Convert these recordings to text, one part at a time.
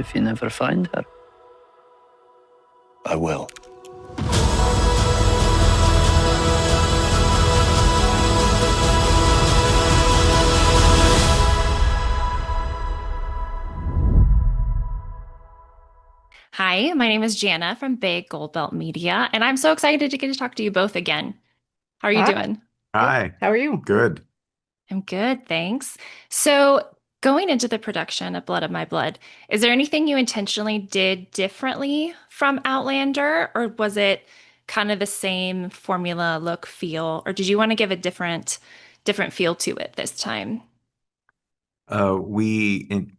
if you never find her. I will. Hi, my name is Jana from Big Gold Belt Media, and I'm so excited to get to talk to you both again. How are you Hi. doing? Hi. How are you? Good. I'm good, thanks. So, going into the production of Blood of My Blood, is there anything you intentionally did differently from Outlander, or was it kind of the same formula, look, feel, or did you want to give a different feel to it this time? Since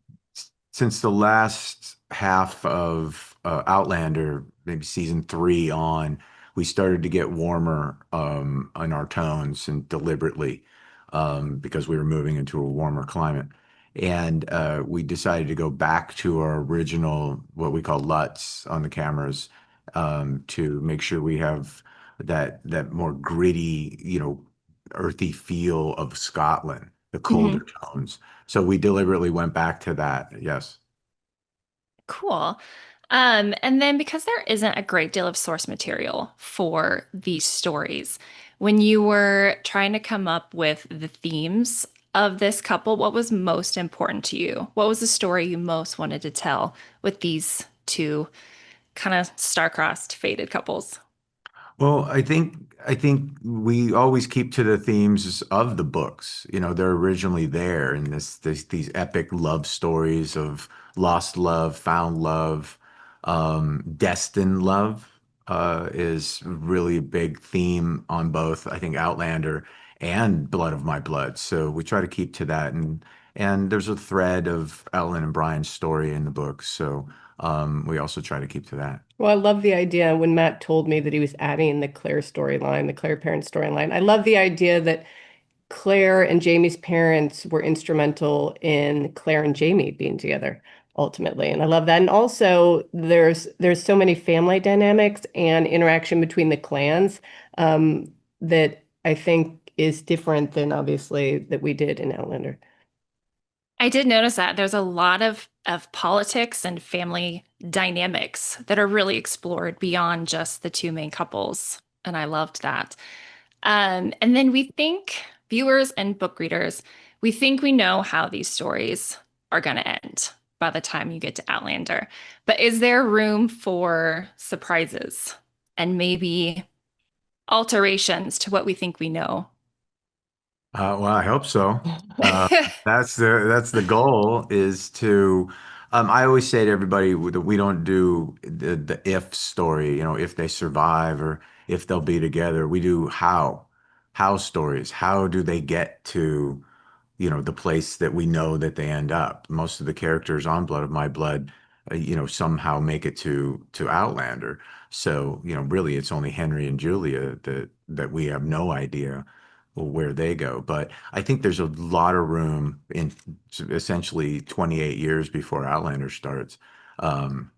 the last half of Outlander, maybe season 3 on, we started to get warmer on our tones and deliberately because we were moving into a warmer climate. And we decided to go back to our original, what we call LUTs on the cameras, to make sure we have that more gritty, earthy feel of Scotland, the colder tones. So we deliberately went back to that. Yes. Cool. And then because there isn't a great deal of source material for these stories, when you were trying to come up with the themes of this couple, what was most important to you? What was the story you most wanted to tell with these two kind of star-crossed, fated couples? Well, I think we always keep to the themes of the books. They're originally there in these epic love stories of lost love, found love, destined love is really a big theme on both, I think, Outlander and Blood of My Blood. So we try to keep to that, and there's a thread of Ellen and Brian's story in the book. So we also try to keep to that. Well, I love the idea when Matt told me that he was adding the Claire storyline, the Claire parent storyline. I love the idea that Claire and Jamie's parents were instrumental in Claire and Jamie being together ultimately. And I love that. And also there's so many family dynamics and interaction between the clans that I think is different than obviously that we did in Outlander. I did notice that there's a lot of politics and family dynamics that are really explored beyond just the two main couples, and I loved that. And then we think, viewers and book readers, we think we know how these stories are going to end by the time you get to Outlander. But is there room for surprises and maybe alterations to what we think we know? Well, I hope so. Uh, that's the goal is to. I always say to everybody that we don't do the if story, if they survive or if they'll be together. We do how stories. How do they get to, the place that we know that they end up? Most of the characters on Blood of My Blood, somehow make it to Outlander. So, really, it's only Henry and Julia that we have no idea where they go. But I think there's a lot of room in essentially 28 years before Outlander starts um,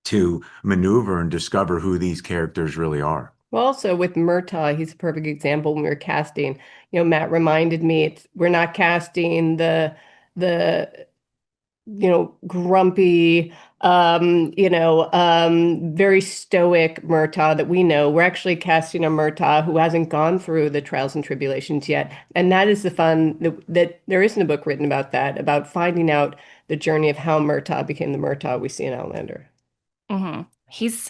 to maneuver and discover who these characters really are. Well, also with Murtaugh, he's a perfect example when we were casting. Matt reminded me we're not casting the grumpy, very stoic Murtaugh that we know. We're actually casting a Murtaugh who hasn't gone through the trials and tribulations yet. And that is the fun that there isn't a book written about that, about finding out the journey of how Murtaugh became the Murtaugh we see in Outlander. He's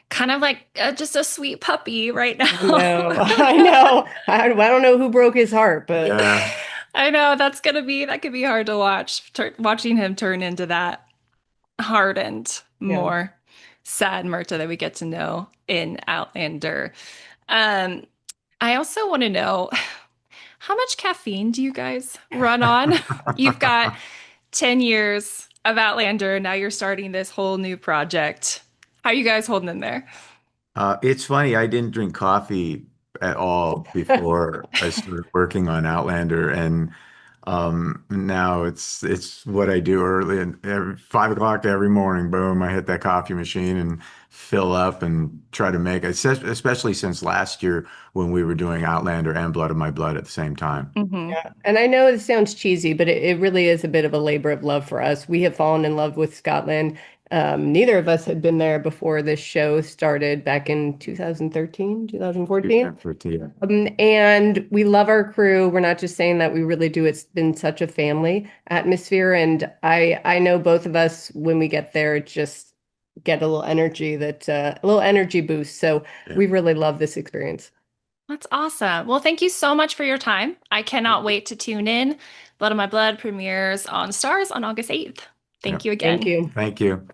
kind of like just a sweet puppy right now. I know. I don't know who broke his heart, but Yeah. I know that could be hard to watch, watching him turn into that hardened, more sad Myrta that we get to know in Outlander. Um, I also want to know how much caffeine do you guys run on? You've got 10 years of Outlander, now you're starting this whole new project. How are you guys holding in there? It's funny, I didn't drink coffee at all before I started working on Outlander. And Now it's what I do early and every 5 o'clock every morning. Boom, I hit that coffee machine and fill up and try to make it. Especially since last year when we were doing Outlander and Blood of My Blood at the same time. Hmm. Yeah. And I know it sounds cheesy, but it really is a bit of a labor of love for us. We have fallen in love with Scotland. Neither of us had been there before this show started back in 2013, 2014. Yeah. And we love our crew. We're not just saying that, we really do. It's been such a family atmosphere. And I know both of us, when we get there, just get a little energy a little energy boost. So Yeah. we really love this experience. That's awesome. Well, thank you so much for your time. I cannot wait to tune in. Blood of My Blood premieres on Stars on August 8th. Yeah. Thank you Thank again. you. Thank you.